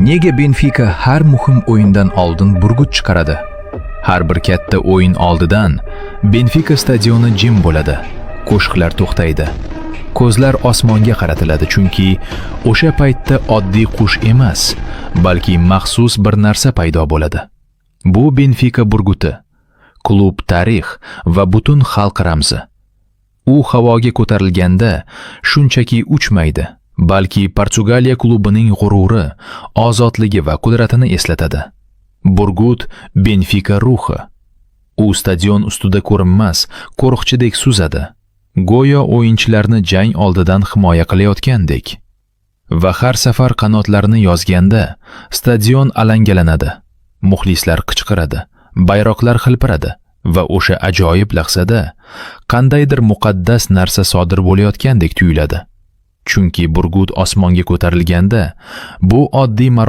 Nega Benfica har muhim o'yindan oldin burgut chiqaradi? Har bir katta o'yin oldidan Benfica stadioni jim bo'ladi. Qo'shiqlar to'xtaydi. Ko'zlar osmonga qaratiladi, chunki o'sha paytda oddiy qush emas, balki maxsus bir narsa paydo bo'ladi. Bu Benfica burguti, klub tarix va butun xalq ramzi. U havoga ko'tarilganda shunchaki uchmaydi, balki Portugaliya klubining g'ururi, ozodligi va qudratini eslatadi. Burgut Benfica ruhi. U stadion ustida ko'rinmas, qo'riqchidek suzadi. Go'yo o'yinchilarni jang oldidan himoya qilayotgandek. Va har safar qanotlarini yozganda stadion alangalanadi. Muxlislar qichqiradi, bayroqlar hilpiradi va o'sha ajoyib lahzada qandaydir muqaddas narsa sodir bo'layotgandek tuyuladi. Chunki burgut osmonga ko'tarilganda bu oddiy